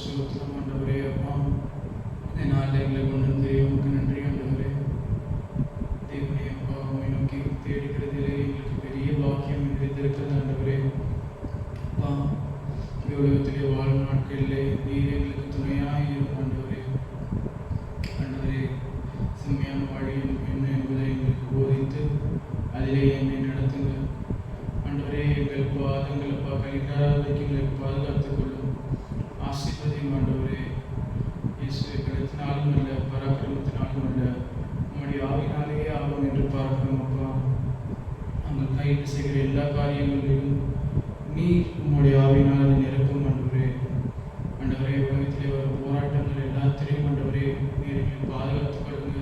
ஸ்தோத்திரம் ஆண்டவரே. அப்பா, இந்த நாளில் எங்களை கொண்டு வந்து உமக்கு நன்றி ஆண்டவரே. தேவனே அப்பா, உம்மை நோக்கி தேடுகிறதிலே எங்களுக்கு பெரிய பாக்கியம் இருக்கிறது ஆண்டவரே. அப்பா, இந்த உலகத்திலே வாழும் நாட்களிலே நீர் எங்களுக்கு துணையாக இருக்கும் ஆண்டவரே. ஆண்டவரே, செம்மையான வழி என்ன என்பதை எங்களுக்கு போதித்து அதிலே என்னை நடத்துங்க ஆண்டவரே. எங்கள் பாதங்கள் அப்பா கைகாலைக்கு எங்களை பாதுகாத்துக் கொள்ளும். ஆசீர்வதியும் ஆண்டவரே. இயேசுவை பலத்தினாலும் அல்ல, பராக்கிரமத்தினாலும் அல்ல, உம்முடைய ஆவினாலேயே ஆகும் என்று பார்க்கிறோம் அப்பா. நாங்கள் கைது செய்கிற எல்லா காரியங்களிலும் நீர் உம்முடைய ஆவினால் நிரப்பும் ஆண்டவரே. ஆண்டவரே, உலகத்திலே வரும் போராட்டங்கள் எல்லாத்திலையும் ஆண்டவரே நீர் எங்களை பாதுகாத்துக் கொள்ளுங்க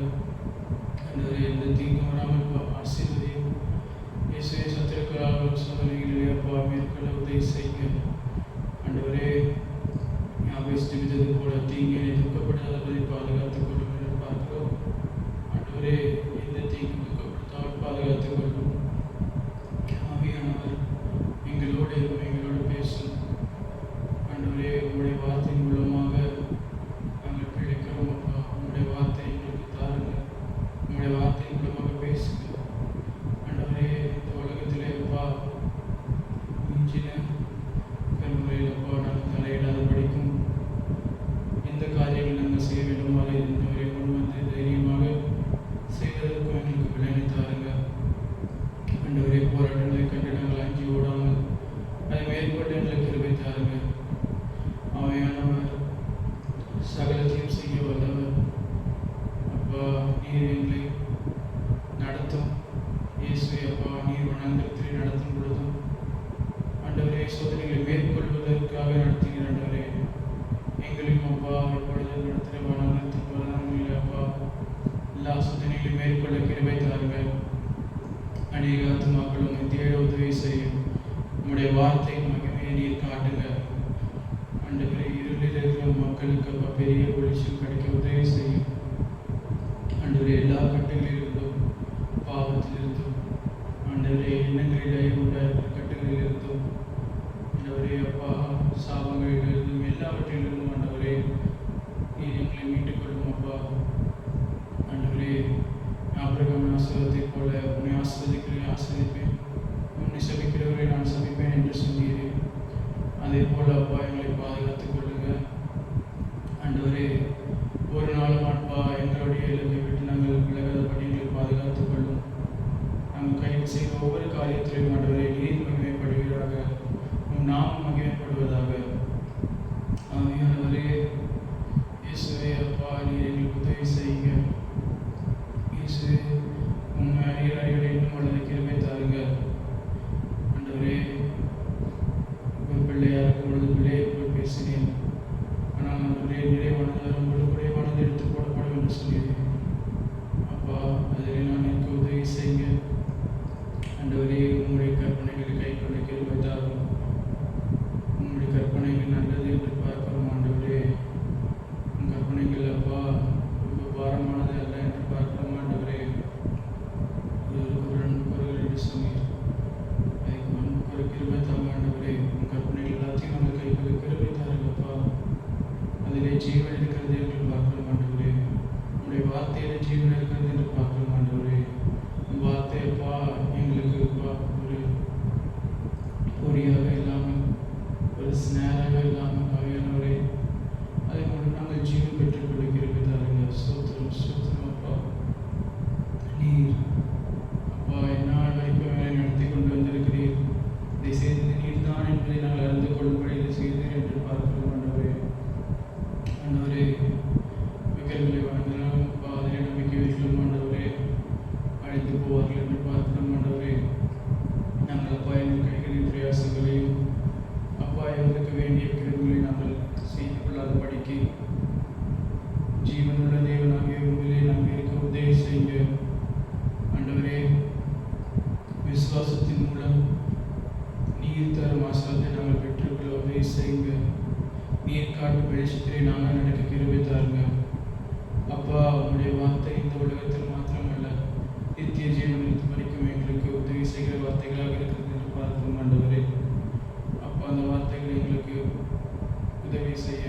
ஆண்டவரே. எந்த தீங்கும் வராமல் ஆசீர்வதியும். இயேசுவை சத்துருக்களால் வரும் சோதனைகளிலே அப்பா மேற்கொள்ள உதவி செய்யுங்க ஆண்டவரே. ஞாபகம் போல தீங்கினை துக்கப்படுத்தாதபடி பாதுகாத்துக் கொள்ளும் என்று பார்க்கிறோம் ஆண்டவரே. எந்த தீங்கும் துக்கப்படுத்தாமல் பாதுகாத்துக் கொள்ளும். ஆவியானவர் எங்களோடு பேசும் ஆண்டவரே. உங்களுடைய வார்த்தையின் மூலமாக நாங்கள் பிழைக்கிறோம் அப்பா. உங்களுடைய வார்த்தை எங்களுக்கு தாருங்க. உங்களுடைய வார்த்தையின் மூலமாக பேசுங்க ஆண்டவரே. இந்த உலகத்திலே அப்பா மிஞ்சின கருமுறையில் அப்பா நாங்கள் தலையிடாத படிக்கும் எந்த காரியங்கள் நாங்கள் செய்ய வேண்டுமோ அதை இந்தவரை கொண்டு வந்து தைரியமாக செய்வதற்கும் எங்களுக்கு விளையாடி தாருங்க ஆண்டவரே. போராட்டங்களை கண்டு நாங்கள் அஞ்சி ஓடாமல் அதை மேற்கொண்டு எங்களுக்கு கிருபை தாருங்க. ஆவியானவர் சகலத்தையும் செய்ய வல்லவர் அப்பா. நீர் எங்களை நடத்தும் இயேசுவை அப்பா. நீர் வனாந்திரத்திலே நடத்தும் பொழுதும் ஆண்டவரே சோதனைகளை மேற்கொள்வதற்காக நடத்துகிற ஆண்டவரே. எங்களையும் அப்பா இப்பொழுது நடத்துகிற வனாந்திரத்தின் வல்லமையில் அப்பா எல்லா சோதனைகளையும் மேற்கொள்ள கிருபை தாருங்க. அநேக ஆத்துமாக்கள் உம்மை தேட உதவி செய்யும். உம்முடைய வார்த்தை மகிமையை நீர் காட்டுங்க ஆண்டவரே. இருளில் இருக்கிற மக்களுக்கு அப்பா பெரிய வெளிச்சம் கிடைக்க உதவி செய்யும் ஆண்டவரே. எல்லா கட்டுகளிலிருந்தும் பாவத்திலிருந்தும் ஆண்டவரே எண்ணங்களிலே உள்ள கட்டுகளிலிருந்தும் ஆண்டவரே அப்பா சாபங்களிலிருந்தும் எல்லாவற்றிலிருந்தும் ஆண்டவரே நீர் எங்களை மீட்டுக் கொள்ளும் அப்பா. ஆண்டவரே, ஆபிரகாமின் ஆசீர்வாதத்தைப் போல உன்னை ஆசீர்வதிக்கிறேன் ஆசீர்வதிப்பேன், உன்னை சபிக்கிறவரை நான் சபிப்பேன் என்று சொன்னீரே. அதே போல அப்பா எங்களை பாதுகாத்துக் கொள்ளுங்க ஆண்டவரே. ஒரு நாளும் அப்பா எங்களுடைய இலக்கை விட்டு நாங்கள் விலகாதபடி எங்களை பாதுகாத்துக் கொள்ளும். நாங்கள் கைது செய்த ஒவ்வொரு காரியத்திலும் ஆண்டவரே நீர் மகிமைப்படுவீராக, உன் நாமம் மகிமைப்படுவதாக. ஆவியானவரே இயேசுவே அப்பா நீர் எங்களுக்கு உதவி செய்யுங்க. இயேசுவே உண்மை அறியலை இன்னும் வளர கிருபை தாருங்க ஆண்டவரே. ஒரு பிள்ளையாக இருக்கும் பொழுது பிள்ளையை போல் பேசினேன், ஆனால் ஆண்டவரே நிறைவானது உங்களுக்கு குறைவானது எடுத்து போடப்படும் என்று சொல்லியிருக்கேன் அப்பா. அதில் நான் எனக்கு உதவி செய்யுங்க ஆண்டவரே. உங்களுடைய கற்பனைகளை கை கொண்ட கிருபை தாரும். உங்களுடைய கற்பனைகள் நல்லது என்று பார்க்கிறோம் ஆண்டவரே. உங்கள் கற்பனைகள் அப்பா ரொம்ப பாரமானது அல்ல என்று பார்க்கிறோம் ஆண்டவரே. ஒரு சொன்னீர் அதுக்கு ஒரு கிருபை தாங்க ஆண்டவரே. உங்கள் கற்பனைகள் எல்லாத்தையும் நாங்கள் கைகளை கிருபை தாருங்கப்பா. அதிலே ஜீவன் இருக்கிறது என்று பார்க்கிறோம் ஆண்டவரே. உங்களுடைய வார்த்தையில ஜீவன் இருக்கிறது என்று பார்க்கிறோம் ஆண்டவரே. உங்கள் வார்த்தை அப்பா எங்களுக்கு அப்பா ஒரு பொறியாக இல்லாமல் ஒரு ஸ்நேராக இல்லாமல் ஆவியானவரே அதை மூலம் நாங்கள் ஜீவன் பெற்றுக்கொள்ள கிருபை தாருங்க. ஸ்தோத்திரம் ஸ்தோத்திரம் அப்பா. நீர் அப்பா என்னால் வரைக்கும் வேலை நடத்தி கொண்டு வந்திருக்கிறீர். இதை செய்தது நீர் தான் என்பதை நாங்கள் அறிந்து கொள்ளும்படி இதை செய்தீர் என்று பார்க்கிறோம் ஆண்டவரே. ஆண்டவரே, விக்கிரங்களை வணங்கினாலும் அப்பா அதிலே நம்பிக்கை வைக்கலும் ஆண்டவரே அழைத்து போவார்கள் என்று பார்க்கிறோம் ஆண்டவரே. நாங்கள் அப்பா எங்கள் கைகளின் பிரயாசங்களையும் அப்பா எங்களுக்கு வேண்டிய கிருபைகளை நாங்கள் செய்து கொள்ளாத படிக்கு ஜீவனுள்ள தேவனாகிய உண்மையிலே நாங்கள் இருக்க உதவி செய்யுங்க ஆண்டவரே. விசுவாசத்தின் மூலம் நீர் தரும் ஆசீர்வாதத்தை நாங்கள் பெற்றுக்கொள்ள உதவி செய்யுங்க. நீர் காட்டும் வெளிச்சத்திலே நாங்கள் நடக்க கிருபை தாருங்க அப்பா. உங்களுடைய வார்த்தை இந்த உலகத்தில் மாத்திரமல்ல நித்திய ஜீவனத்தில் வரைக்கும் எங்களுக்கு உதவி செய்கிற வார்த்தைகளாக இருக்கிறது என்று பார்க்கிறோம் ஆண்டவரே. அப்பா அந்த வார்த்தைகளை எங்களுக்கு உதவி செய்ய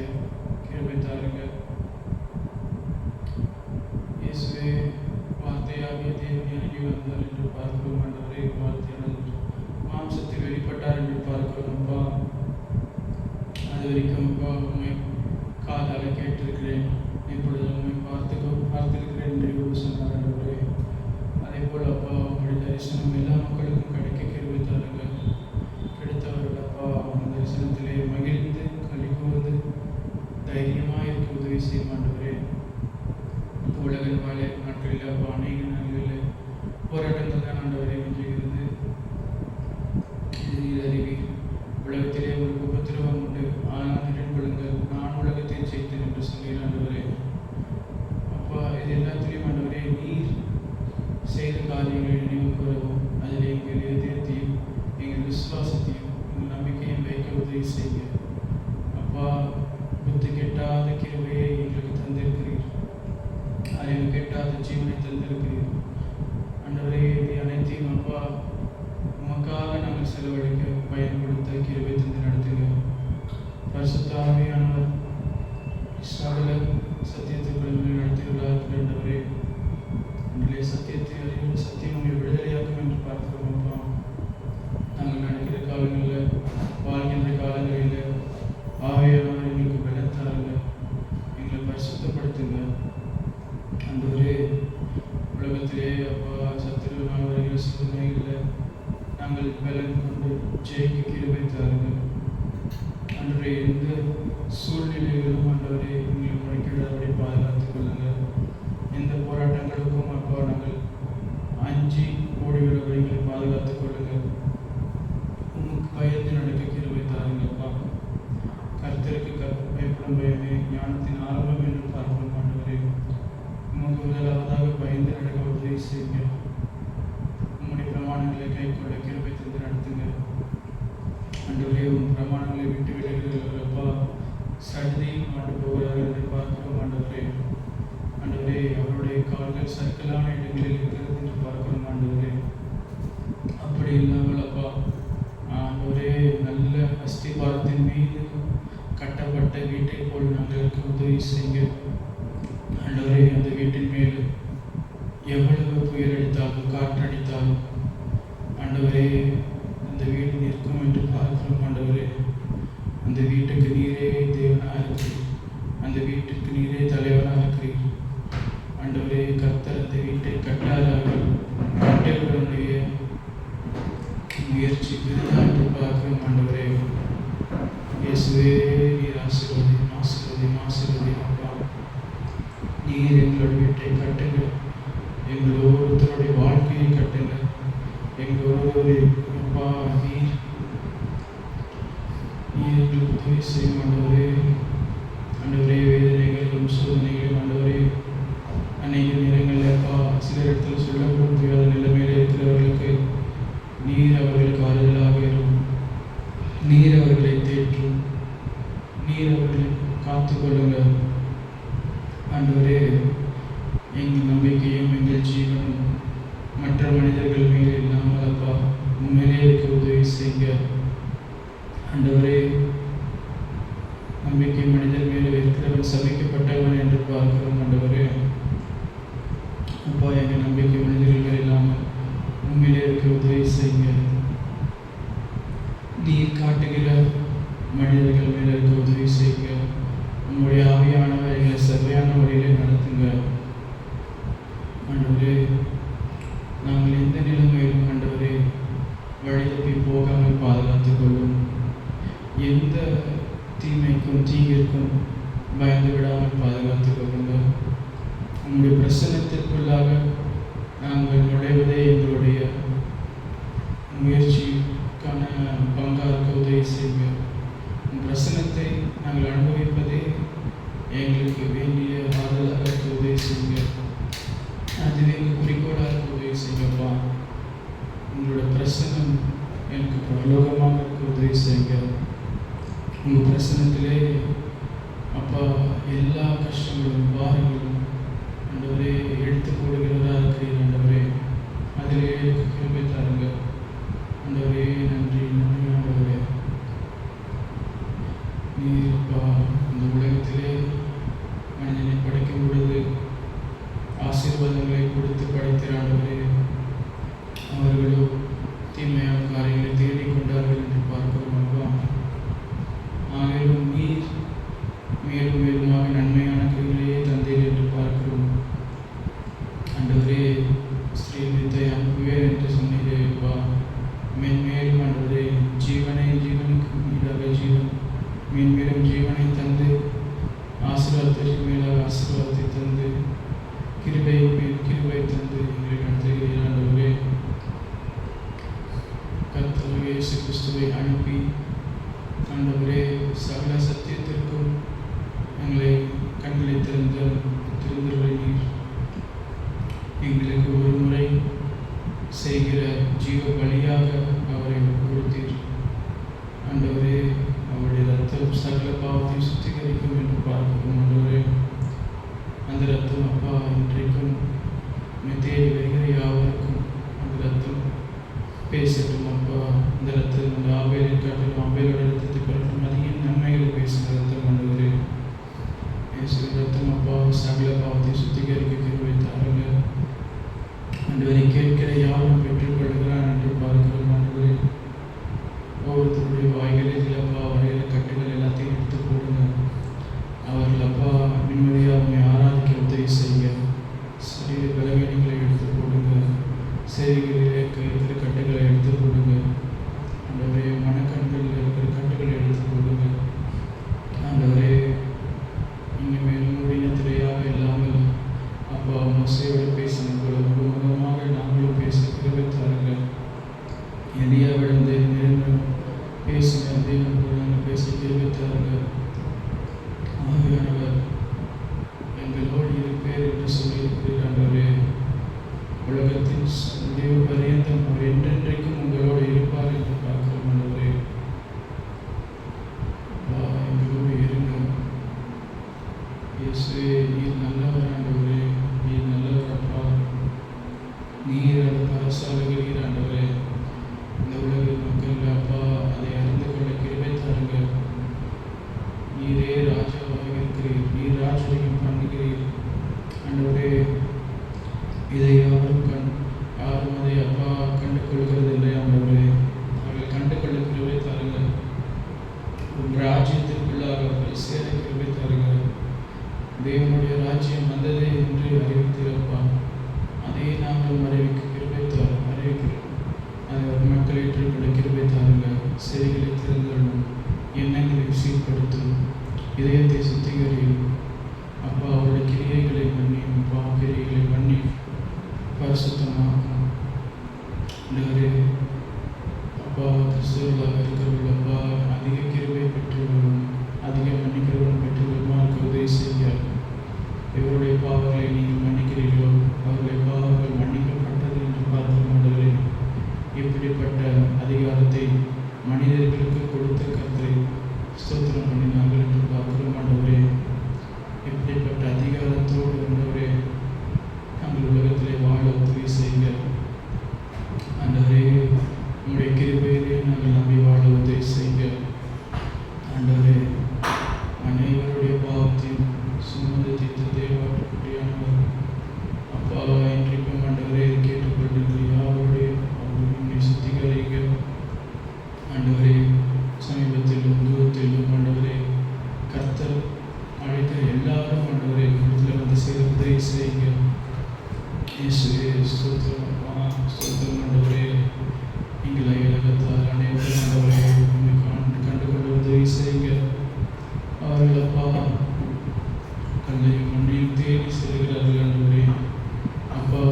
என்று பார்க்கிறோம் ஆண்டவரே. வார்த்தையானது மாம்சத்தில் வெளிப்பட்டார் என்று பார்க்கிறோம் அப்பா. அது வரைக்கும் அப்பா உண்மை காதால் கேட்டிருக்கிறேன், இப்பொழுது உண்மை பார்த்திருக்கிறேன் என்று சொன்னார் ஆண்டவரே. அதே போல் அப்பா உங்களுடைய தரிசனம் எல்லா மக்களுக்கும் கிடைக்க கிருபை தாருங்கள். கிடைத்தவர்கள் அப்பா அந்த தரிசனத்திலே மகிழ்ந்து களி கூர்ந்து தைரியமாக இருக்க உதவி செய்யும் ஆண்டவரே. உலக வாழை நாட்களில் அப்பா அநேக நாட்களில் போராட்டங்கள் தான் ஆண்டவரை வென்றுகிறது. இது அறிவி உலகத்திலே உங்களுக்கு உபத்திரவம் உண்டு, ஆனால் திடன் கொள்ளுங்கள், நான் உலகத்தை ஜெயித்தேன் என்று சொல்கிறேன் ஆண்டவரே. அப்பா இது எல்லாத்திலையும் ஆண்டவரே நீர் செய்த காரியங்களை நினைவு கூறவும், அதில் எங்கள் இதயத்தையும் எங்கள் விசுவாசத்தையும் எங்கள் நம்பிக்கையும் வைக்க உதவி செய்ய அப்பா. புத்தி கெட்டாத கிருபையை எங்களுக்கு தந்திருக்கிறீர், அறிவு கெட்டாத ஜீவனை தந்திருக்கிறீர் ஆண்டவரே. இது அனைத்தையும் அப்பா உமக்காக நாங்கள் செலவழிக்க பயன்படுத்த கிருபை தந்து நடத்துங்க. பரிசுத்த ஆவியானவர் சகல சத்தியத்துக்குள்ள நடத்துகிறார்கள் ஆண்டவரே. உங்களுடைய சத்தியத்தை அறிவு சத்தியம் உங்களை விடுதலையாக்கும் என்று பார்க்கிறோம் அப்பா. நாங்கள் நடக்கிற காலங்களில் வாழ்கின்ற காலங்களில் ஆவியானவர் எங்களுக்கு பலத்தாருங்க, எங்களை பரிசுத்தப்படுத்துங்க ஆண்டவரே. உலகத்திலே அப்பா சத்துருவினால் வருகிற சூழ்நிலைகளில் நாங்கள் பலன் கொண்டு ஜெயிக்க கிருபை தாருங்கள் ஆண்டவரே. எந்த சூழ்நிலைகளும் ஆண்டவரே எங்களை முறைக்கிடாதபடி பாதுகாத்துக் கொள்ளுங்கள். எந்த போராட்டங்களுக்கும் அப்பா நாங்கள் அஞ்சி ஓடிவிடபடி எங்களை பாதுகாத்துக் கொள்ளுங்கள். உமக்கு பயந்து நடக்க கிருபை தாருங்கப்பா. கர்த்தருக்கு பயப்படும் பயமே ஞானத்தின் ஆரம்பம் என்று பார்ப்போம் ஆண்டவரே. உமக்கு முதலாவதாக பயந்து நடக்க உதவி செய்யுங்க. உம்முடைய பிரமாணங்களை கைக்கொள்ள கிருபை தந்து நடத்துங்க ஆண்டவரே. உன் பிரமாணங்களை விட்டு விடுகிறப்பா சடுதியும் ஆண்டு போகிறார்கள் என்று பார்க்கிறோம் ஆண்டவரே. ஆண்டவரே அவருடைய கால்கள் சர்க்கலான இடங்களில் இருக்கிறது என்று பார்க்கிறோம் ஆண்டவரே. அப்படி இல்லாமல் அப்பா ஆண்டவரே நல்ல அஸ்திபாரத்தின் மீது கட்டப்பட்ட வீட்டை போல் நாங்களுக்கு உதவி செய்ய ஆண்டவரே. அந்த வீட்டின் மேல் எவ்வளவு புயல் அடித்தாலும் காற்றடித்தாலும் ஆண்டவரே அந்த வீடு நிற்கும் என்று பார்க்கிறோம் ஆண்டவரே. அந்த வீட்டுக்கு நீரே தேவனாக இருக்கிறீர், அந்த வீட்டுக்கு நீரே தலைவனாக இருக்கிறீர் ஆண்டவரே. கர்த்தர் அந்த வீட்டை கட்டார்கள், கட்டுகளுடைய முயற்சி பெரிதாக என்று பார்க்கிறோம் ஆண்டவரே. இயேசுவே நீர் ஆசீர்வதியும் ஆசீர்வதியும் ஆசீர்வதியும் அப்பா. நீர் எங்களுடைய வீட்டை கட்டுங்க, எங்கள் ஒவ்வொருத்தருடைய வாழ்க்கையை கட்டுங்க. எங்கள் ஒவ்வொருவரை அப்பா நீர் எங்களுக்கு உதவி செய்யும் ஆண்டவரே. ஆண்டவரே வேதனைகளிலும் சோதனைகளும் ஆண்டவரே அநேக நேரங்களில் அப்பா சில இடத்துல சொல்ல முடியாத நிலைமையில் இருக்கிறவர்களுக்கு நீர் அவர்களுக்கு ஆறுதலாக இருக்கும், நீர் அவர்களை தேற்றும், நீர் அவர்களை காத்துக்கொள்ளுங்க ஆண்டவரே. எங்கள் நம்பிக்கையும் எங்கள் ஜீவனும் மற்ற மனிதர்கள் மேலே இல்லாமல் அப்பா உண்மையிலே இருக்க உதவி செய்யுங்க ஆண்டவரே. நம்பிக்கை மனிதர் மேலே இருக்கிறவன் சபிக்கப்பட்டவன் என்று பார்க்கிறோம் ஆண்டவரே. அப்பா எங்கள் நம்பிக்கை மனிதர்கள் இல்லாமல் உண்மையிலே இருக்க உதவி செய்யுங்க. நீர் காட்டுகிற மனிதர்கள் மேலே இருக்க உதவி செய்யுங்க. உங்களுடைய ஆவியானவர் எங்களை சரியான முறையிலே நடத்துங்க ஆண்டவரே. நாங்கள் எந்த நிலைமையிலும் ஆண்டவரே வழி தப்பி போகாமல் பாதுகாத்துக் கொள்ளும். எந்த தீமைக்கும் தீங்கிற்கும் பயந்து விடாமல் பாதுகாத்துக் கொள்ளுங்க. உங்களுடைய பிரசன்னத்திற்குள்ளாக நாங்கள் நுழைவதே எங்களுடைய முயற்சிக்கான பங்காக உதவி செய்யுங்க. பிரசன்னத்தை நாங்கள் அனுபவிப்பதே எங்களுக்கு வேண்டிய ஆதலாக உதவி செய்யுங்க. அதுவே எங்கள் குறிக்கோளாக உதவி செய்யுங்கப்பா. உங்களோட பிரசன்னம் எனக்கு பரலோகமாக இருக்க உதவி செய்யுங்க. உங்கள் பிரசன்னத்திலே அப்பா எல்லா கஷ்டங்களும் பாரங்களும் ஆண்டவரே எடுத்து போடுகிறதா இருக்கிறீர் ஆண்டவரே. அதிலே கிருபை தாருங்க ஆண்டவரே. நன்றி நன்றி ஆண்டவரே. நீர் அப்பா இந்த உலகத்திலே மனிதனை படைக்கும் பொழுது ஆசீர்வாதங்களை கொடுத்து படைத்திற ஆண்டவரே. அவர்களோ தீமையான காரியங்களை தேடிக்கொண்டார்கள் என்று பார்க்கிறோம் அப்பா. ஆகிலும் நீர் மேலும் மேலுமாக நன்மையான கைகளையே தந்தீர் என்று பார்க்கிறோம். ஆண்டவரே, ஸ்ரீவித்தை அனுப்புவேன் என்று சொன்னீரே அப்பா. மென்மேலும் ஆண்டவரே, ஜீவனுக்கு ஈடாக ஜீவன், மென்மேலும் ஜீவனை தந்து ஆசீர்வாதத்திற்கு மேலாக ஆசீர்வாதத்தை தந்து கிருபை தந்து எங்களை நடத்துகிறீர். ஆண்டவரே, கர்த்தர் இயேசு கிறிஸ்துவை அனுப்பி ஆண்டவரே சகல சத்தியத்திற்கும் எங்களை கண்களை திறந்துள்ளீர். எங்களுக்கு ஒரு முறை செய்கிற ஜீவ பலியாக அவரை கொடுத்தீர். ஆண்டவரே, அவருடைய ரத்தம் சகல பாவத்தை சுத்திகரிக்கும் என்று பார்க்கிறோம். ஆண்டவரே, அந்த ரத்தம் அப்பா இன்றைக்கும் தேடி வருகிற யாவருக்கும் அந்த ரத்தம் பேசட்டும் அப்பா. அந்த ரத்தம் அந்த ஆபேலை காட்டிலும் ஆபேலோட ரத்தத்தை காட்டிலும் அதிக நன்மைகளை பேசுகிற ரத்தம். ஆண்டவரே, பேசுகிற ரத்தம் அப்பா சகல பாவத்தை சுத்திகரிக்க கிருபை தாருங்க. ஆண்டவரை கேட்கிற யாரும் பெற்றுக்கொள்கிறான் என்று பார்க்கிறோம். ஆண்டவரே, ஒவ்வொருத்தருடைய வாய்களில் அப்பா வரையில கட்டுகள் எல்லாத்தையும் எடுத்து போடுங்க. அவர்கள் அப்பா நிம்மதியாக அவங்க ஆராதிக்க உதவி செய்ய. சரீர பலவீனங்களை எடுத்து போடுங்க. செவிகளிலே இருக்கிற கட்டுகளை எடுத்து போடுங்க. ஆண்டவரே, மனக்கண்களில் இருக்கிற கட்டுகளை எடுத்து போடுங்க. ஆண்டவரே, இனிமேல் மூடினத்திரையாக இல்லாமல் அப்பா மோசையோடு பேசின போல முகமுகமாக நாங்களும் பேச கிருபை தாருங்க. எளியாவிடம் நெருங்கும் பேசின தேவன் போல நாங்கள் பேச கிருபை தாருங்க. ஆவியானவர் எங்களோடு இருப்பேர் என்று சொல்லியிருக்கிறீர். ஆண்டவரே, உலகத்தின் முடிவு பரியந்தம் அவர் என்றென்றைக்கும் உங்களோடு இருப்பார் என்று பார்க்கிறோம். ஆண்டவரே, எங்களோடு இருங்க. இயேசுவே, நீர் நல்லவர். ஆண்டவரே, நீர் நல்லவர் அப்பா. நீர் அதை பரசாலுகிறீர். ஆண்டவரே, இந்த உலக மக்கள் அப்பா அதை அறிந்து கொள்ள கிருபை தாருங்க. நீரே ராஜாவாக இருக்கிறீர். நீர் ராஜ்யம் பண்ணுகிறீர். ஆண்டவரே, இதை யாரும் அதை அப்பா கண்டு கொள்கிறது இல்லை. ஆண்டவரே, அவர்கள் கண்டு கொள்ள கிருபை தாருங்க. உன் ராஜ்யத்திற்குள்ளாக அவர்கள் சேர கிருபை தாருங்க. தேவனுடைய ராஜ்யம் வந்ததே என்று அறிவித்திருப்பா. அதை நாங்கள் அறிவிக்கிறோம். அதை மக்களை ஏற்றுக்கொள்ள கிருபை தாருங்க. செவிகளை திறந்துள்ளோம், எண்ணங்களை சீர்படுத்தும், இதயத்தை சுத்திகரியும் அப்பா. அவருடைய கிரியைகளை பண்ணியும் கிரியைகளை பண்ணி பரிசுத்தமாகும். அப்பா, கிறிஸ்துவர்களாக இருக்கிறவர்கள் அப்பா அதிக கிருபை பெற்றவர்களும் அதிக மன்னிக்கிறவர்களும் பெற்றவர்களும் உதவி செய்ய. இவருடைய பாவங்களை நீங்கள் மன்னிக்கிறீர்களோ அவருடைய பாவங்கள் மன்னிக்கப்பட்டது என்று பார்த்து ஆண்டவரே, இப்படிப்பட்ட அதிகாரத்தை மனிதர்களுக்கு கொடுத்த கர்த்தரை ஸ்தோத்திரம் பண்ணினார்கள் என்று பார்க்கிறோம். ஆண்டவரே, இப்படிப்பட்ட அதிகாரத்தோடு ஆண்டவரே நாங்கள் உலகத்திலே வாழ உதவி செய்ய. ஆண்டவரே, உங்களுடைய கிருபையிலே நாங்கள் நம்பி வாழ உதவி செய்ய. ஆண்டவரே, அனைவருடைய பாவத்தையும் சுமந்து தீர்த்த தேவாட்டுக்குட்டியானவர் அப்பா இன்றைக்கும் ஆண்டவரே கேட்டுக்கொண்டிருக்கிற யாருடைய அவர்களுடைய சுத்திகரிக்க. ஆண்டவரே, சமீபத்திலும் தூரத்திலும் ஆண்டவரே கர்த்தர் அழைத்த எல்லாரும் ஆண்டவரே இடத்துல வந்து சேர உதவி செய்யுங்க. இயேசுவே ஸ்தோத்திரம் அப்பா, ஸ்தோத்திரம் ஆண்டவரே. நீங்கள் உலகத்தார் அனைவரும் ஆண்டவரே கண்டு கொண்டு உதவி செய்யுங்க. அவர்கள் அப்பா கல்லையும் மண்ணையும் தேடி செல்கிறார்கள். ஆண்டவரே அப்பா,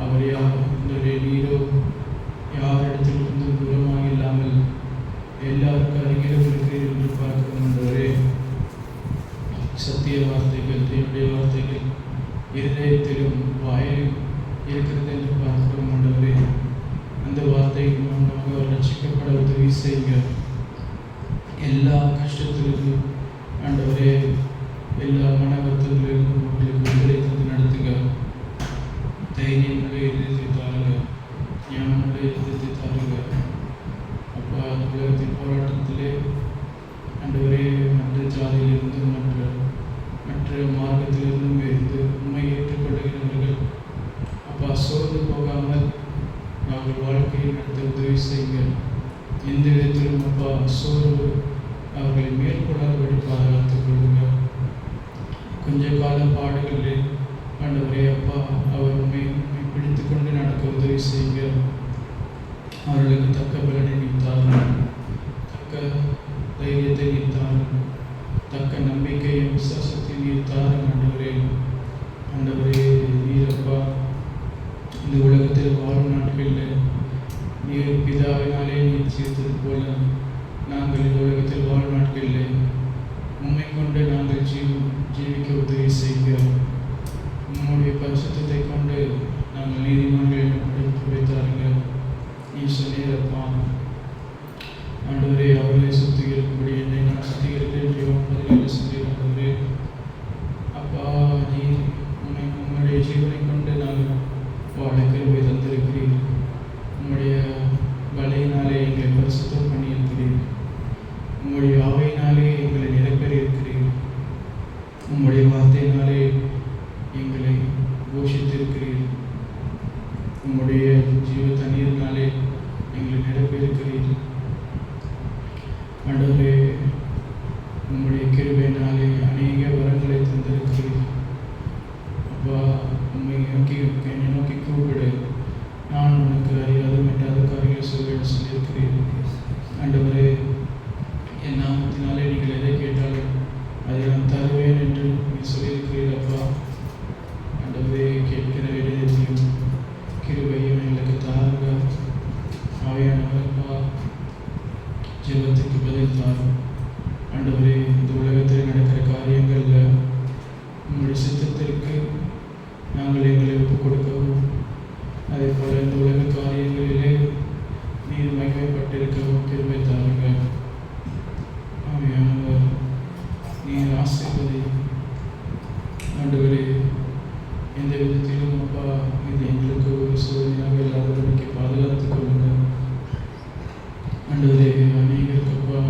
அவர் ஆண்டவரே நீரோ யாரிடத்திலிருந்து தூரமாக இல்லாமல் எல்லாருக்கும் அருகிலும் இருக்கிறீர் என்று பார்க்கிறோம். ஆண்டவரே, சத்திய வார்த்தைகள் தேவனுடைய வார்த்தைகள் இருதயத்திலும் வாயிலும் இருக்கிறது என்று பார்க்கிறோம். ஆண்டவரே, அந்த வார்த்தைகள் மூலமாக அவர் ரட்சிக்கப்பட உதவி செய்யுங்க. எல்லா கஷ்டத்திலிருந்தும் ஆண்டவரே, எல்லா மன வருத்தங்களிலிருந்தும் உங்களுக்கு விடுதலை தந்து நடத்துங்க. தைரியங்களை எதிர்த்து தாருங்க, ஞானங்களை எதிர்த்து தாருங்க அப்பா. உலகத்தின் போராட்டத்திலே ஆண்டவரே மற்ற ஜாதியிலிருந்தும் மற்ற மார்க்கத்திலிருந்தும் இருந்து உண்மை ஏற்றுக்கொள்கிறவர்கள் அப்பா சோர்ந்து போகாமல் அவர்கள் வாழ்க்கையை நடத்த உதவி செய்யுங்க. எந்த விதத்திலும் அப்பா சோர்வு அவர்களை மேற்கொள்ளாதபடி பாதுகாத்துக் கொள்ளுங்க. கொஞ்ச கால பாடுகளில் ஆண்டவரே அப்பா அவர் உண்மை பிடித்து கொண்டு நடக்க உதவி செய்யுங்க. அவர்களுக்கு தக்க பலனை நீத்தார்கள், தக்க தைரியத்தை நீத்தார்கள், தக்க நம்பிக்கையும் விசுவாசத்தை நீத்தார்கள். ஆண்டவரே நீரப்பா இந்த உலகத்தில் வாழும் நாட்களில் நீர் பிதாவினாலே நீர் சேர்த்தது போல நாங்கள் இந்த உலகத்தில் வாழும் நாட்களில் உண்மை கொண்டு நாங்கள் ஜீவிக்க உதவி செய்கிறோம். உம்முடைய பரிசுத்தத்தை கொண்டு நாங்கள் நீதிமன்றங்களை படைத்து வைத்தார்கள். நீ சொன்னீரப்பா ஆண்டவரே அவர்களை சுத்திகரிக்கும்படி என்னை நான் சுத்திகரிக்கிறேன் பதில் சொல்லியிருந்தவரே. அப்பா நீ உம்முடைய ஜீவனை கொண்டு நாங்கள் வாழ கிருபை தந்திருக்கிறீர். உம்முடைய பலையினாலே எங்களை பரிசுத்தம் பண்ணியிருக்கிறீர். உம்முடைய ஆவையினாலே எங்களை நிரப்பெறியிருக்கிறீர். உம்முடைய வார்த்தையினாலே எங்களை போஷித்திருக்கிறீர். உம்முடைய ஜீவ தண்ணீரினாலே எங்களை நிரப்பியிருக்கிறீர். ஆண்டவரே உம்முடைய கிருபையினாலே அநேக வரங்களை தந்திருக்கிறீர். அப்பா உண்மை என்னை நோக்கி கூப்பிடு, நான் உனக்கு அறியாத மெட்டாத காரியங்களை சொல்வேன் சொல்லியிருக்கிறீர். ஆண்டவரே என் நாமத்தினாலே நீங்கள் எதை கேட்டாலும் அதை நான் தருவேன் என்று நீ சொல்லியிருக்கிறீர். அப்பா ஆண்டவரே கேட்கிற விடயத்தையும் கிருபையும் எங்களுக்கு தாருங்க. ஆவியானவரப்பா ஜெபத்துக்கு பதில் தாரும். ஆண்டவரே இந்த உலகத்தில் நடக்கிற காரியங்களில் உங்களுடைய சித்தத்திற்கு நாங்கள் எங்களை ஒப்புக் கொடுக்கவும், அதே போல் இந்த உலக காரியங்களிலே நீர் மகிமைப்பட்டிருக்கவும் கிருபை தாருங்க. ஆவியானவர் நீர் ஆசீர்வதி. ஆண்டவரே எந்த விதத்திலும் அப்பா இது எங்களுக்கு ஒரு சோதனையாக இல்லாதபடிக்கு பாதுகாத்துக் கொள்ளுங்க. ஆண்டவரே அநேகருக்கு அப்பா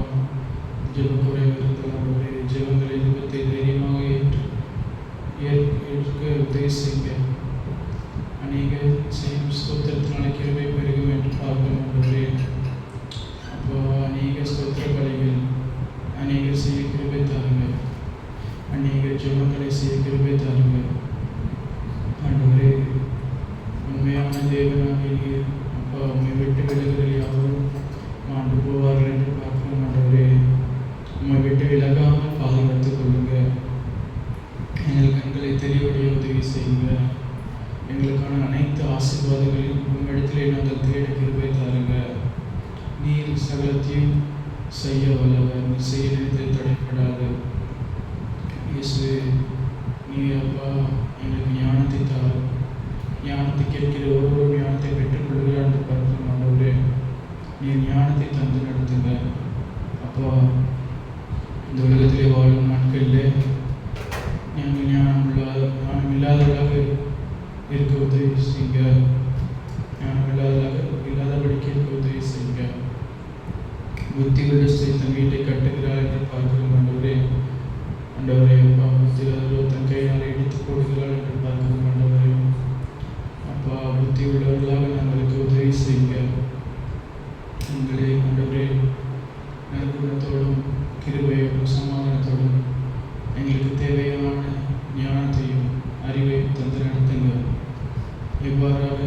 ஜெப குறைவு இருந்தால் ஆண்டவரே ஜெபங்களை ஜெபத்தை தைரியமாக ஏற்க உதவி செய்யுங்க. அநேக செய்யும் ஸ்தோத்திரத்தினால கிருபை பெருகும் என்று பார்க்கணும். ஆண்டவரே அப்போ அநேக ஸ்தோத்திர பலிகள் அநேகர் செய்ய கிருபை தாருங்க. அநேக ஜெபங்களை செய்ய கிருபை தாருங்க. ஆண்டவரே உண்மையான தேவனாக நீர் அப்பா உண்மை விட்டு விலகுதல் யாரும் மாண்டு போவார்கள் என்று பார்க்கிறோம். ஆண்டவரே உண்மை விட்டு விலகாமல் பாதுகாத்துக் கொள்ளுங்க. எங்கள் கண்களை தெளிவடைய உதவி செய்யுங்க. எங்களுக்கான அனைத்து ஆசீர்வாதங்களையும் உங்களிடத்திலே நாங்கள் தேட கிருபை தாருங்க. நீர் சகலத்தையும் செய்ய வல்லவர், நீ செய்ய நினைத்து தடைப்படாது. இயேசுவே நீர் அப்பா எங்களுக்கு ஞானத்தை தாரும். ஞானத்தை கேட்கிற ஒருவரும் ஞானத்தை பெற்றுக்கொள்கிறார் என்று பார்க்கிறோம். ஆண்டவரே நீர் ஞானத்தை தந்து நடத்துங்க. அப்பா இந்த உலகத்திலே வாழும் நாட்களிலே நாங்கள் ஞானம் இல்லாதவர்களாக இருக்க உதவி செய்யுங்க. ஞானம் இல்லாதபடிக்கு இருக்க உதவி செய்யுங்க. புத்தி உள்ள தன் வீட்டை கட்டுகிறார் என்று பார்க்கிறோம். ஆண்டவரே அப்பா புத்தி தன் கையால் இடித்து போடுகிறார் என்று பார்க்கிறோம். ஆண்டவரே அப்பா புத்தி உள்ளவர்களாக நாங்களுக்கு உதவி செய்யுங்க. எங்களை ஆண்டவரே நற்குணத்தோடும் கிருபையோடும் சமாதானத்தோடும் எங்களுக்கு தேவையான ஞானத்தையும் அறிவை தந்து நடத்துங்க. எவ்வாறாக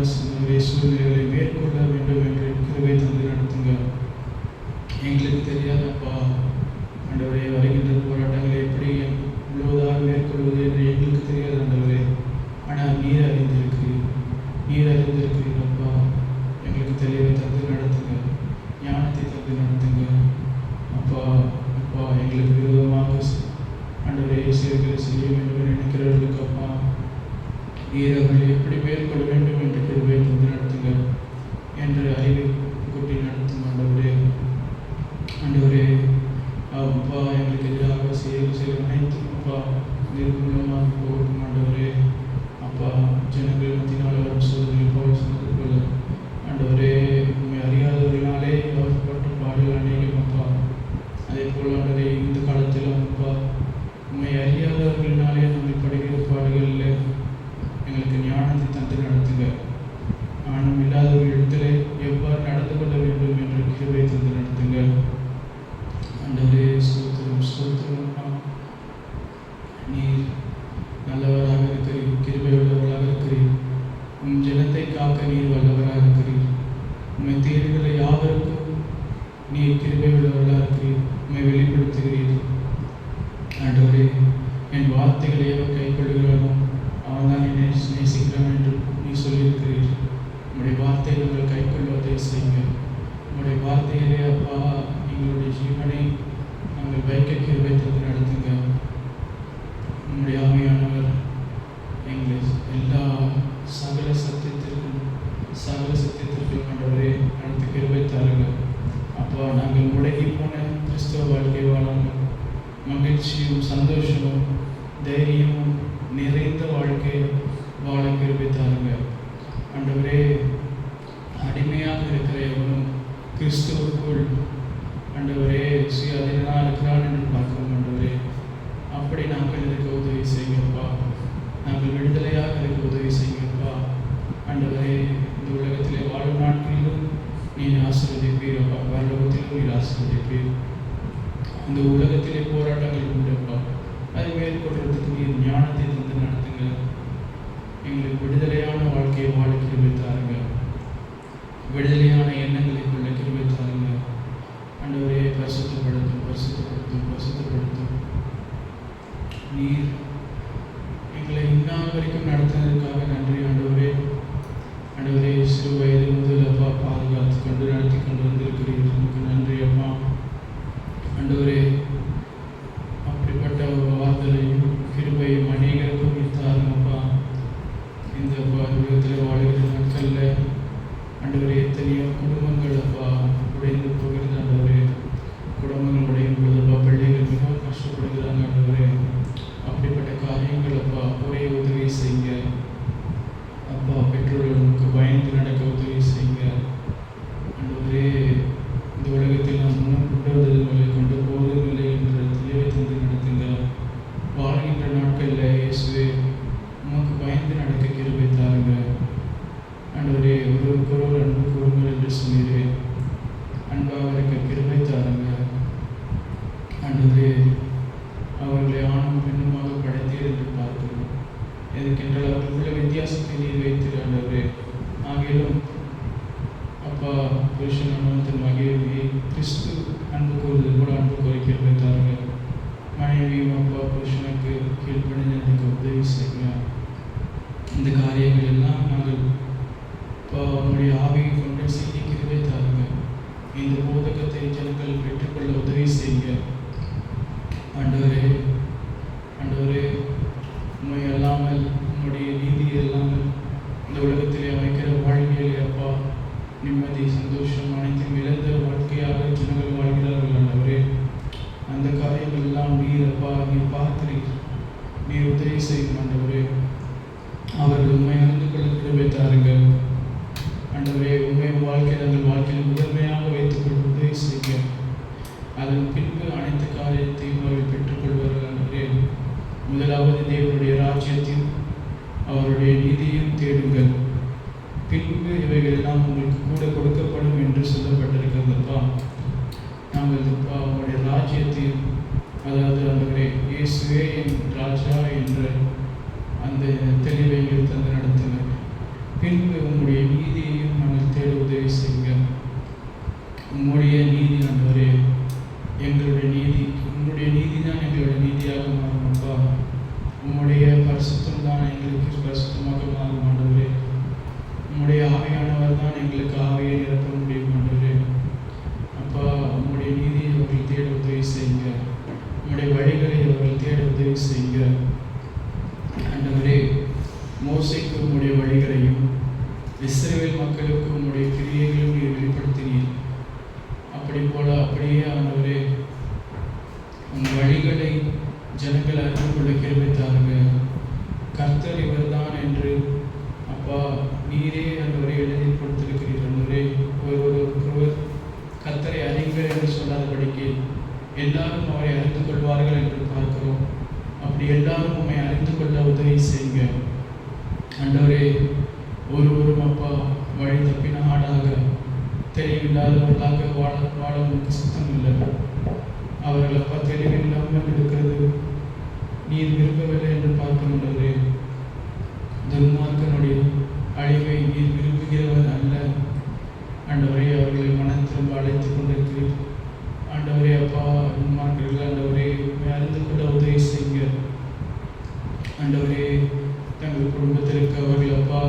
சூழ்நிலைகளை மேற்கொள்ள வேண்டும் என்று கிருபை தந்து நடத்துங்க. எங்களுக்கு தெரியாதப்பா ஆண்டவரே வருகின்ற போராட்டங்களை எப்படி முழுவதாக மேற்கொள்வது என்று எங்களுக்கு தெரியாது ஆண்டவரே. ஆனால் நீர் அறிந்திருக்கிறீரப்பா. எங்களுக்கு தெளிவை தந்து நடத்துங்க, ஞானத்தை தந்து நடத்துங்க. அப்பா எங்களுக்கு விரோதமாக ஆண்டவரே செயல்களை செய்ய வேண்டும் என்று நினைக்கிறவர்களுக்கு அப்பா நீர் அவர்களை எப்படி மேற்கொள்ள வேண்டும் என்று கிருபை தந்து நடத்துங்க என்று அறிவை கூட்டி நடத்தும். ஆண்டவரே அப்பா எங்களுக்கு எதிராக செய்ய அனைத்தும் அப்பா நிர்மூலமாக போகும். ஆண்டவரே அப்பா ஜனங்கள் மத்தியினால் வரும் சோதனை போல் சொன்னது போல ஆண்டவரே உண்மை அறியாதவர்களாலே அவர் பட்ட பாடுகள் அநேகம் அப்பா. அதே போல் ஆண்டவரே இந்த காலத்தில் அப்பா உண்மை அறியாதவர்களினாலே நம்மை படுகிற பாடுகளில் எங்களுக்கு ஞானத்தை தந்து நடத்துங்க. ஞானம் இல்லாதவர்களிடத்திலே உம்மை தேடுகிற யாவருக்கும் நீர் கிருபை உள்ளவர்களாக இருக்கிறீர். உம்மை வெளிப்படுத்துகிறீர். ஆண்டவரே, என் வார்த்தைகளை எவர் கை கொள்கிறானோ அவன் தான் என்னை நேசிக்கிறான் என்று நீ சொல்லியிருக்கிறீர். உங்களுடைய வார்த்தையை நாங்கள் கை கொள்வதை செய்யுங்க. உங்களுடைய வார்த்தையிலே அப்பா எங்களுடைய ஜீவனை நாங்கள் வைக்க கிருபை தந்து நடத்துங்க. உங்களுடைய ஆவியானவர் எங்களை எல்லா சகல சத்தியத்திற்கும் ஆண்டவரே நடத்தி கிருபை தாருங்க. அப்பா, நாங்கள் முடங்கி போன கிறிஸ்தவ வாழ்க்கை வாழாமல் மகிழ்ச்சியும் சந்தோஷமும் தைரியமும் நிறைந்த வாழ்க்கை வாழ கிருபை தாருங்க. ஆண்டவரே, அடிமையாக இருக்கிற எவனும் கிறிஸ்துவுக்குள் ஆண்டவரே சுயாதீனமாக இருக்கிறான் என்று பார்க்கிறோம். ஆண்டவரே, அப்படி நாங்கள் இருக்க உதவி செய்யுங்கப்பா. நாங்கள் விடுதலையாக இருக்க உதவி செய்யுங்கப்பா. ஆண்டவரே, இந்த உலகத்திலே வாழும் நாட்களிலும் நீர் ஆசீர்வதிப்பீரப்பா. பரலோகத்திலும் நீர் ஆசீர்வதிப்பீர். இந்த உலகத்திலே போராட்டங்கள் உண்டுப்பா. அதை மேற்கொள்றதுக்கு நீர் ஞானத்தை தந்து நடத்துங்க. எங்களுக்கு விடுதலையான வாழ்க்கையை வாழ கிருபை தாருங்க. விடுதலையான எண்ணங்களை கொள்ள கிருபை தாருங்க. ஆண்டவரே, பரிசுத்தப்படுத்தும். நீர் எங்களை இந்நாள் வரைக்கும் நடத்தினதுக்காக நன்றி ஆண்டவரே. ஆண்டவரே, சிறு வயது முதல் அப்பா பாதுகாத்து கொண்டு நடத்தி கொண்டு வந்திருக்கிறீர்கள். உங்களுக்கு நன்றி அப்பா. ஆண்டவரே, அப்படிப்பட்ட வார்த்தையும் கிருபையும் அநேகருக்கும் வித்தாருங்கப்பா. இந்த உலகத்தில் வாழ்கிற நாட்களில் ஆண்டவரே, எத்தனையோ குடும்பங்கள் அப்பா உடைந்து போகிறது. ஆண்டவரே, குடும்பங்கள் உடையும் பொழுதுப்பா பிள்ளைகள் மிகவும் கஷ்டப்படுகிறாங்க. ஆண்டவரே, அப்படிப்பட்ட காரியங்கள் அப்பா ஒரே உதவி செய்யுங்க அப்பா. பெற்றோர்களுக்கு பயந்து நடக்க உதவி செய்யுங்க. ஆண்டவரே, இந்த உலகத்தில் நாம் முன்னும் கொண்டு வந்ததில்லை, கொண்டு போவதில்லை என்ற தெளிவை தந்து நடத்துங்க. வாழ்கின்ற நாட்களில் இயேசுவே உமக்கு பயந்து நடக்க கிருபை தாருங்க. ஆண்டவரே, ஒருவருக்கொருவர் அன்பு கூறுங்கள் என்று சொன்னீரே. அன்பாக இருக்க கிருபை தாருங்க. ஆண்டவரே, அவர்களை ஆணும் பெண்ணுமாக படைத்தீர் என்று பார்க்கிறோம். எதுக்கென்றால் அவர்களுக்குள்ள வித்தியாசத்தை நீர் வைத்தீர் ஆண்டவரே. ஆகிலும் அப்பா, புருஷன் தன் மனைவியை கிறிஸ்து அன்பு கூறுதல் கூட அன்பு கோரிக்கை தாருங்க. மனைவியும் அப்பா புருஷனுக்கு கீழ்ப்பணிந்து எனக்கு உதவி செய்யுங்க. இந்த காரியங்கள் எல்லாம் நாங்கள் இப்போ உங்களுடைய ஆவியை கொண்டு செய்தி கிருபை தாருங்க. இந்த போதகத்தை ஜனங்கள் பெற்றுக்கொள்ள உதவி செய்யுங்க. ஆண்டவரே, உண்மை அல்லாமல் உங்களுடைய நீதி இல்லாமல் இந்த உலகத்திலே அமைக்கிற வாழ்க்கையிலே அப்பா நிம்மதி சந்தோஷம் அனைத்தும் இழந்த வாழ்க்கையாக ஜனங்கள் வாழ்கிறார்கள். ஆண்டவரே, அந்த காரியங்கள் எல்லாம் நீர் அப்பா நீர் பார்க்கிறீர். நீர் உதவி செய்யும் ஆண்டவரே. அவர்கள் உண்மை அறிந்து கொள்ள கிருபை தாருங்க. ஆண்டவரே, உண்மை வாழ்க்கையில் முதன்மையாக வைத்துக் கொள்ள உதவி செய்யுங்க. அதன் பின்பு அனைத்து காரியத்தையும் அவர்கள் பெற்றுக்கொள்வார்கள். ஆண்டவரே, முதலாவது தேவனுடைய ராஜ்யத்தையும் அவருடைய நீதியையும் தேடுங்கள். பின்பு இவைகள் எல்லாம் உங்களுக்கு கூட கொடுக்கப்படும் என்று சொல்லப்பட்டிருக்கிறதப்பா. நாங்கள் அப்பா உங்களுடைய ராஜ்யத்தையும், அதாவது ஆண்டவரே இயேசுவே என் ராஜா என்ற அந்த தெளிவை எங்களுக்கு தந்து நடத்துங்க. பின்பு உங்களுடைய நீதியையும் நாங்கள் தேட உதவி செய்யுங்க. உங்களுடைய நீதி ஆண்டவரே எங்களுடைய நீதி, உங்களுடைய நீதி தான் எங்களுடைய நீதியாக மாறும் அப்பா. உங்களுடைய பரிசுத்தம் தான் எங்களுக்கு பரிசுத்தமாக மாறும் ஆண்டவரே. உங்களுடைய ஆவியானவர் தான் எங்களுக்கு ஆவியை நிரப்ப முடியும் ஆண்டவரே. அப்பா, உங்களுடைய நீதியை அவர்கள் தேட உதவி செய்யுங்க. உங்களுடைய வழிகளை அவர்கள் தேட உதவி செய்யுங்க. ஆண்டவரே, மோசேக்கு உங்களுடைய வழிகளையும் இஸ்ரவேல் மக்களுக்கு உங்களுடைய கிரியைகளையும் நீர் வெளிப்படுத்தினீர். அப்படியே ஆண்டவரே உங்கள் வழிகளை ஜனங்கள் அறிந்து கொள்ள கிருபை தாருங்க. கர்த்தர் இவர்தான் என்று அப்பா நீரே ஆண்டவரே எழுதி கொடுத்திருக்கிறீர். ஆண்டவரே, ஒருவர் கர்த்தரை அறிங்கள் என்று சொல்லாதபடிக்கு எல்லாரும் அவரை அறிந்து கொள்வார்கள் என்று பார்க்கிறோம். அப்படி எல்லாரும் உண்மை அறிந்து கொள்ள உதவி செய்யுங்க ஆண்டவரே. ஒருவரும் அப்பா வழி தப்பின ஆடாக தெளிவில்லாதவர்களாக வாழ உங்களுக்கு சுத்தம் இல்லை. அவர்கள் அப்பா தெளிவில்லாமல் இருக்கிறது நீர் விரும்பவில்லை என்று பார்க்கின்றவரே. துன்மார்க்கனுடைய அழிவை நீர் விரும்புகிறவர் அல்ல ஆண்டவரே அவர்களை மனம் திரும்ப அழைத்து கொண்டிருக்கிறீர். ஆண்டவரே அப்பா, மாணவர்கள் ஆண்டவரே அறிந்து கொள்ள உதவி செய்யுங்க. ஆண்டவரே தங்கள் குடும்பத்திற்கு அவர்கள் அப்பா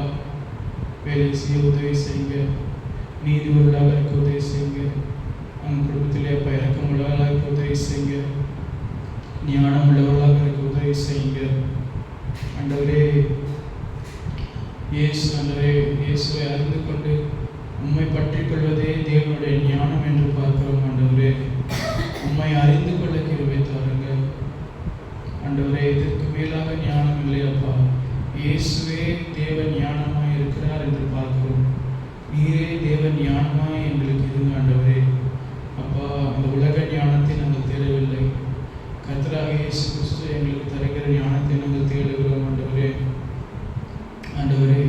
வேலை செய்ய உதவி செய்யுங்க. நீதி உள்ளவர்களாக இருக்க உதவி செய்யுங்க. அவங்க குடும்பத்திலே அப்பா இறக்கம் உள்ளவர்களாக இருக்க உதவி செய்யுங்க. ஞானம் உள்ளவர்களாக இருக்க உதவி செய்யுங்க. ஆண்டவரே இயேசுவை அறிந்து கொண்டு உம்மை பற்றி கொள்வதே தேவனுடைய ஞானம் என்று பார்க்கிறோம். ஆண்டவரே உம்மை அறிந்து கொள்ள கிருபை தாருங்க. ஆண்டவரே இதற்கு மேலாக ஞானம் இல்லையப்பா. இயேசுவே தேவ ஞானமாய் இருக்கிறார் என்று பார்க்கிறோம். நீரே தேவ ஞானமாய் எங்களுக்கு இருங்க ஆண்டவரே. அப்பா, அந்த உலக ஞானத்தை நாங்கள் தேடவில்லை. கர்த்தராக இயேசு கிறிஸ்து எங்களுக்கு தருகிற ஞானத்தை நாங்கள் தேடுகிறோம் ஆண்டவரே. ஆண்டவரே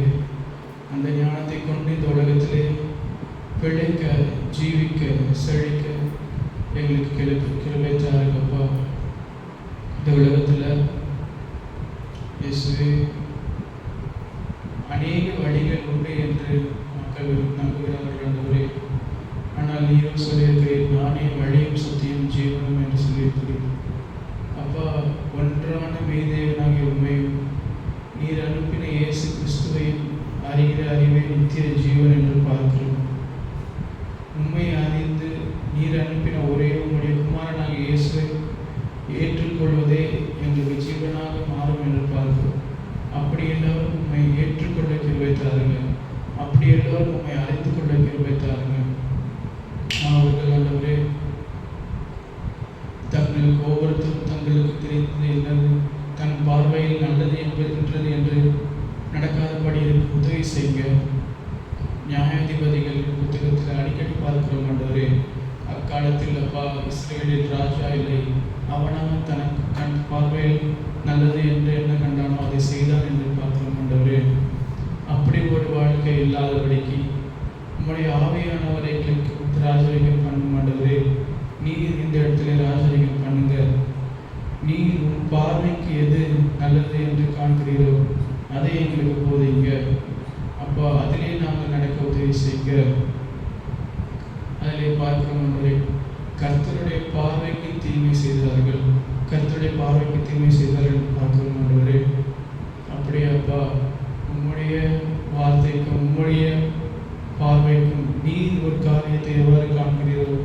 அந்த ஞானத்தை கொண்டு இந்த உலகத்திலே பிழைக்க, ஜீவிக்க, செழிக்க எங்களுக்கு கிருபை தாருங்கப்பா. இந்த உலகத்தில் இயேசுவே அநேக வழிகள் உண்டு என்று மக்கள் நம்புகிறார்கள் ஆண்டவரே. ஆனால் நீரும் சொல்லியிருக்கிறீர், நானே வழியும் சத்தியம் ஜீவனும் என்று சொல்லியிருக்கிறீர். அப்பா, ஒன்றான மெய்தேவனாகிய உண்மையும் நீர் அனுப்பின இயேசு கிறிஸ்துவையும் அறிகிற அறிவை நித்திய ஜீவன் என்று பார்க்கிறோம். உண்மை அறிந்து நீர் அனுப்பின ஒரே உம்முடைய குமாரனாகிய இயேசுவை ஏற்றுக்கொள்வதே எங்களுக்கு ஜீவனாக மாறும் என்று பார்க்கிறோம். அப்படி எல்லோரும் உண்மை ஏற்றுக்கொள்ள கிருபை தாருங்க. அப்படி எல்லோரும் உண்மை அறிந்து கொள்ள கிருபை தாருங்க. அவர்கள் ஆண்டவரே தங்களுக்கு ஒவ்வொருத்தரும் தங்களுக்கு தெரிந்தது என்னது, தன் பார்வையில் நல்லது என்பது என்று நடக்காதபடி உதவி செய்யுங்க. நியாயாதிபதிகள் புத்தகத்தில் அடிக்கடி பார்க்கிறோம் ஆண்டவரே. அக்காலத்தில் அப்பா இஸ்ரேலில் ராஜா இல்லை. அவனவன் தனக்கு கண் பார்வையில் நல்லது என்று என்ன கண்டானோ அதை செய்தான் என்று பார்க்கிறோம் ஆண்டவரே. அப்படி ஒரு வாழ்க்கை இல்லாதபடிக்கு உம்முடைய ஆவியானவரை ராஜரிகம் பண்ணும் ஆண்டவரே. நீர் இந்த இடத்துல ராஜரிகம் பண்ணுங்க. நீர் உன் பார்வைக்கு எது நல்லது என்று காண்கிறீரோ அதை எங்களுக்கு போதிங்க அப்பா. அதிலே நாங்கள் நடக்க உதவி செய்யுங்க. அதிலே பார்க்கிறோம் ஆண்டவரே, கர்த்தருடைய பார்வைக்கு தீமை செய்தார்கள். கர்த்தருடைய பார்வைக்கு தீமை செய்தார்கள் பார்க்கிறோம் ஆண்டவரே. அப்படியே அப்பா, உம்முடைய வார்த்தைக்கும் உம்முடைய பார்வைக்கும் நீர் ஒரு காரியத்தை எவ்வாறு காண்கிறீரோ